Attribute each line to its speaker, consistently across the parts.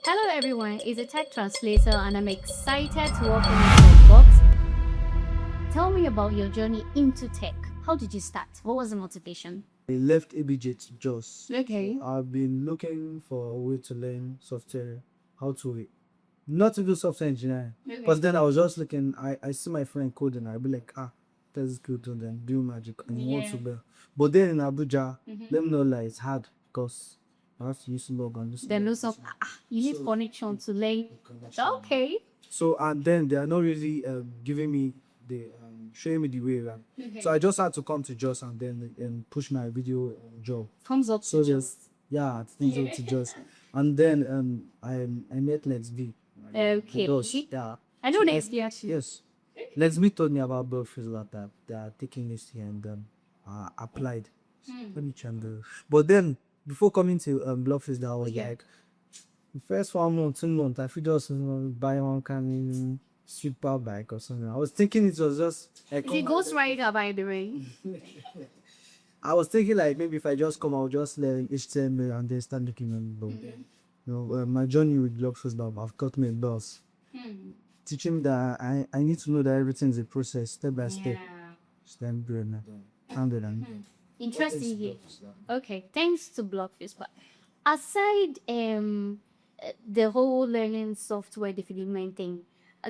Speaker 1: Hello everyone, it's a tech translator and I'm excited to welcome you to the box. Tell me about your journey into tech. How did you start? What was the motivation?
Speaker 2: I left Abuja to Jos.
Speaker 1: Okay.
Speaker 2: I've been looking for a way to learn software, how to not to do software engineering.
Speaker 1: Okay.
Speaker 2: But then I was just looking, I see my friend coding, I'd be like, that's good to then do magic and want to be. But then in Abuja, let me know like it's hard because I have to use log on this.
Speaker 1: Then also, you need connection to learn. Okay.
Speaker 2: So and then they are not really giving me the showing me the way around. So I just had to come to Jos and then push my video job.
Speaker 1: Thumbs up.
Speaker 2: So just things up to Jos, and then I met Let's Be.
Speaker 1: Okay.
Speaker 2: Those, yeah.
Speaker 1: I know next year actually.
Speaker 2: Yes. Let's Be told me about Blockfuse Labs that they are taking this here and applied. Let me check the. But then before coming to Blockfuse, that was like the first 1 month, 2 months, I feel just buy one kind street power bike or something. I was thinking it was just like
Speaker 1: He goes rider, by the way.
Speaker 2: I was thinking like maybe if I just come, I'll just learn HTML and then start looking at them. You know, my journey with Blockfuse Lab, I've got me a boss. Teaching me that I need to know that everything is a process, step by step.
Speaker 1: Yeah.
Speaker 2: Stand doing that.
Speaker 1: Interesting here. Okay, thanks to Blockfuse. But aside the whole learning software development thing,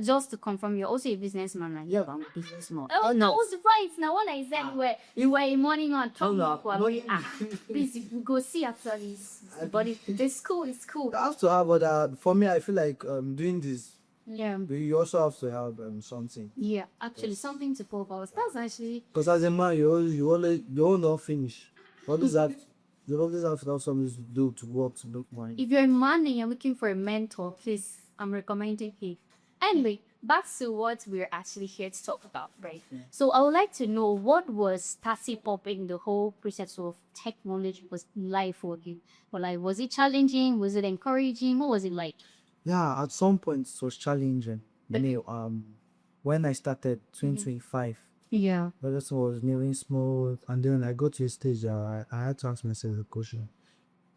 Speaker 1: just to confirm, you're also a businessman, right?
Speaker 2: Yeah, I'm a businessman.
Speaker 1: Oh no! I was right. Now what I said, you were a morning on top.
Speaker 2: no.
Speaker 1: Please you go see after this. But it's cool. It's cool.
Speaker 2: I have to have, but for me, I feel like doing this.
Speaker 1: Yeah.
Speaker 2: You also have to have something.
Speaker 1: Yeah. Actually, something to pull about. That's actually.
Speaker 2: Because as a man, you all not finish. What does that? You always have to have something to do to work to look money.
Speaker 1: If you're a man and you're looking for a mentor, please, I'm recommending him. Anyway, back to what we're actually here to talk about, right? Yeah. So I would like to know what was starting popping the whole process of technology was like for you. Well, like, was it challenging? Was it encouraging? What was it like?
Speaker 2: Yeah, at some point it was challenging. When I started 2025,
Speaker 1: Yeah.
Speaker 2: everything was nearly smooth, and then I got to a stage I had to ask myself the question: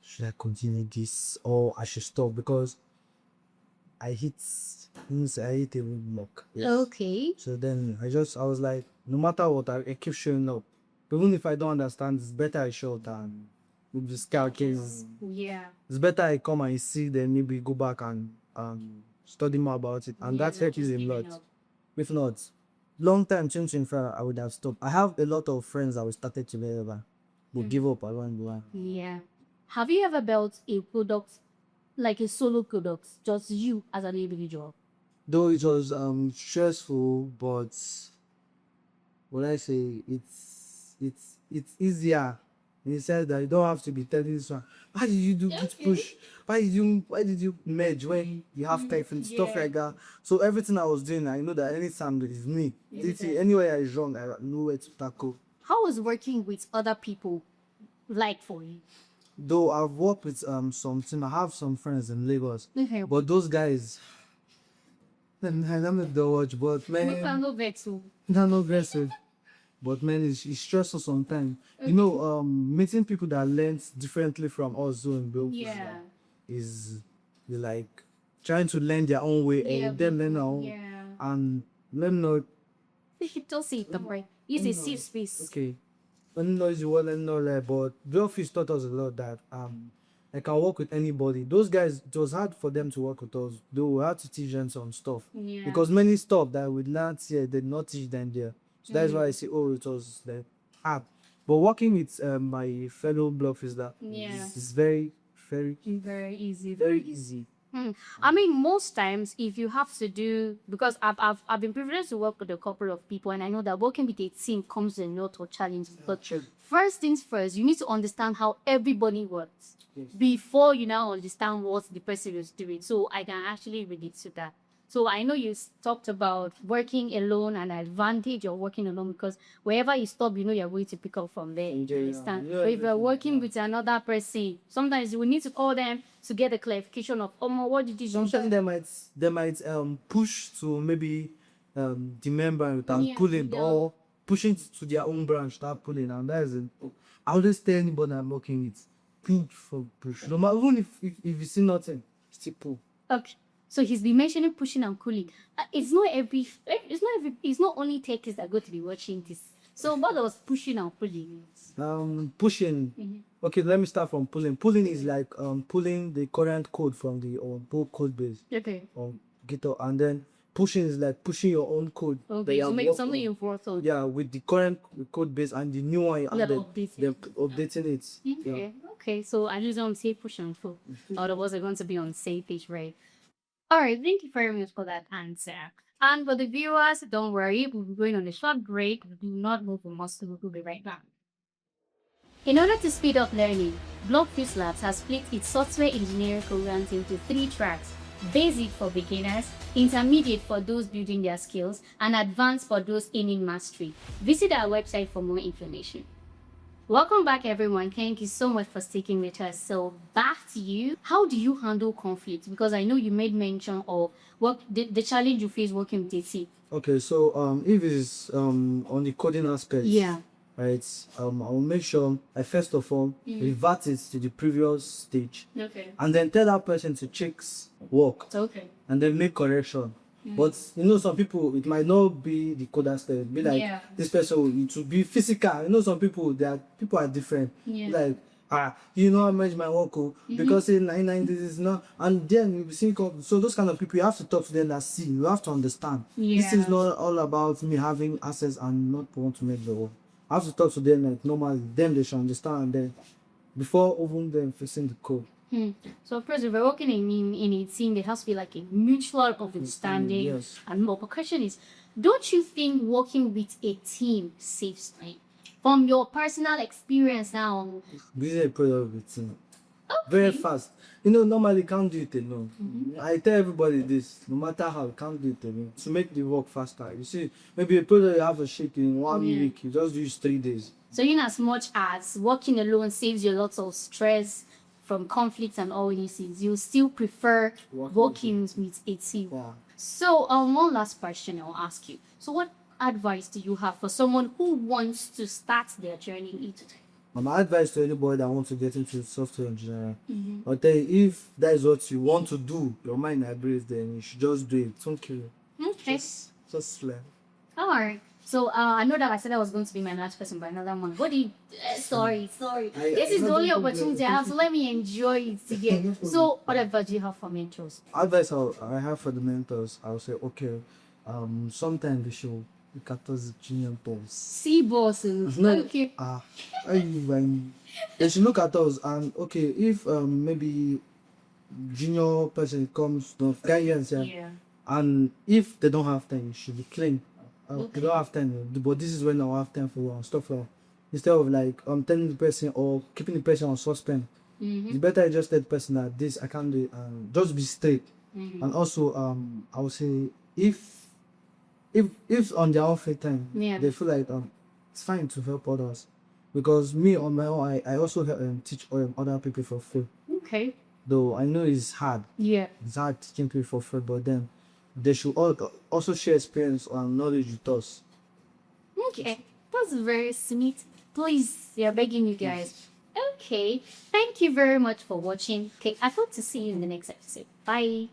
Speaker 2: should I continue this or I should stop? Because I hit a roadblock.
Speaker 1: Okay.
Speaker 2: So then I was like, no matter what, I keep showing up. Even if I don't understand, it's better I show than with the scale case.
Speaker 1: Yeah.
Speaker 2: It's better I come and see, then maybe go back and study more about it. And that helps a lot. If not, long time, 2025, I would have stopped. I have a lot of friends that we started together, but give up along the line.
Speaker 1: Yeah. Have you ever built a product, like a solo product, just you as an individual?
Speaker 2: Though it was stressful, but what I say, it's easier in the sense that you don't have to be telling this one, why did you do git push? Why did you merge when you have time and stuff like that? So everything I was doing, I know that anytime that is me. Anywhere I is wrong, I know where to tackle.
Speaker 1: How was working with other people like for you?
Speaker 2: Though I've worked with some team, I have some friends in Lagos,
Speaker 1: Okay.
Speaker 2: but those guys, I'm not the watch, but man, they're not aggressive. But man, it's stressful sometimes. You know, meeting people that learn differently from us in Belfast is like trying to learn their own way and then learn our own. And let them know.
Speaker 1: Don't see it, right? It's a safe space.
Speaker 2: Okay. Let them know you want, let them know that. But Belfast taught us a lot that I can work with anybody. Those guys, it was hard for them to work with us. Though we had to teach them some stuff.
Speaker 1: Yeah.
Speaker 2: Because many stuff that we learned here, they did not teach them there. So that's why I say, oh, it was the app. But working with my fellow bloggers, is very, very,
Speaker 1: very easy.
Speaker 2: very easy.
Speaker 1: I mean, most times, if you have to do, because I've been privileged to work with a couple of people, and I know that working with a team comes with a lot of challenges. But first things first, you need to understand how everybody works before you now understand what the person is doing. So I can actually relate to that. So I know you talked about working alone and the advantage of working alone, because wherever you stop, you know you're going to pick up from there. You understand? But if you're working with another person, sometimes you will need to call them to get a clarification of, what did you do?
Speaker 2: Sometimes they might push to maybe the member without pulling, or pushing to their own branch without pulling, and that is it. I always tell anybody I'm working with, push for push. No matter, even if you see nothing, still pull.
Speaker 1: Okay. So he's been mentioning pushing and pulling. It's not only techies that are going to be watching this. So what was pushing and pulling?
Speaker 2: Pushing.
Speaker 1: Mhm.
Speaker 2: Okay, let me start from pulling. Pulling is like pulling the current code from the whole code base
Speaker 1: Okay.
Speaker 2: on GitHub, and then pushing is like pushing your own code. that
Speaker 1: Okay.
Speaker 2: you
Speaker 1: So
Speaker 2: have
Speaker 1: make
Speaker 2: worked
Speaker 1: something
Speaker 2: on.
Speaker 1: important.
Speaker 2: Yeah, with the current code base and the new one you
Speaker 1: Let
Speaker 2: added,
Speaker 1: update it.
Speaker 2: then updating it. Yeah.
Speaker 1: Okay. Okay. So I just want to say push and pull. Otherwise, they're going to be on the same page, right? All right. Thank you very much for that answer. And for the viewers, don't worry. We'll be going on a short break. Do not move from us. We'll be right back. In order to speed up learning, Blockfuse Labs has split its software engineering programs into 3 tracks: basic for beginners, intermediate for those building their skills, and advanced for those aiming mastery. Visit our website for more information. Welcome back, everyone. Thank you so much for sticking with us. So back to you. How do you handle conflict? Because I know you made mention of the challenge you face working with a team.
Speaker 2: Okay, so if it's on the coding aspect,
Speaker 1: Yeah.
Speaker 2: right, I'll make sure I first of all revert it to the previous stage,
Speaker 1: Okay.
Speaker 2: and then tell that person to check work,
Speaker 1: It's okay.
Speaker 2: and then make correction. But you know, some people it might not be the coder style. Be like
Speaker 1: Yeah.
Speaker 2: this person, it will be physical. You know, some people people are different.
Speaker 1: Yeah.
Speaker 2: Like you know how much my work because say 99 this is not, and then you see so those kind of people you have to talk to them that see you have to understand. This is
Speaker 1: Yeah.
Speaker 2: not all about me having access and not want to make the work. I have to talk to them like normally. Them they should understand, and then before even them fixing the code.
Speaker 1: So of course, if we're working in a team, there has to be like a mutual understanding.
Speaker 2: Yes.
Speaker 1: And more. But question is, don't you think working with a team saves time? From your personal experience now.
Speaker 2: This is a product with team. Very fast. You know, normally you can't do it alone. I tell everybody this, no matter how, you can't do it alone. To make the work faster. You see, maybe a product you have to shake in 1 week, you just use 3 days.
Speaker 1: So in as much as working alone saves you lots of stress from conflicts and all these things, you still prefer working with a team.
Speaker 2: Yeah.
Speaker 1: So one last question I'll ask you. So what advice do you have for someone who wants to start their journey into tech?
Speaker 2: My advice to anybody that wants to get into software engineering, I'll tell you, if that is what you want to do, your mind agrees, then you should just do it. Don't kill it.
Speaker 1: Okay.
Speaker 2: Just learn.
Speaker 1: All right. So I know that I said I was going to be my last person by another one. What do you? Sorry. This is the only opportunity I have, so let me enjoy it together. So what advice do you have for mentors?
Speaker 2: Advice I have for the mentors, I'll say, okay, sometimes they should look at us junior boss.
Speaker 1: See bosses.
Speaker 2: No,
Speaker 1: Okay.
Speaker 2: they should look at us and okay, if maybe junior person comes to guidance,
Speaker 1: Yeah.
Speaker 2: and if they don't have time, you should be clean. They don't have time, but this is when I'll have time for and stuff like that. Instead of like telling the person or keeping the person on suspend. It's better you just tell the person that this I can't do it, and just be straight. And also I would say if on their own free time they feel like it's fine to help others, because me on my own I also help teach other people for free.
Speaker 1: Okay.
Speaker 2: Though I know it's hard.
Speaker 1: Yeah.
Speaker 2: It's hard teaching people for free, but then they should also share experience and knowledge with us.
Speaker 1: Okay. That's very sweet. Please, we are begging you guys. Okay. Thank you very much for watching. Okay, I hope to see you in the next episode. Bye.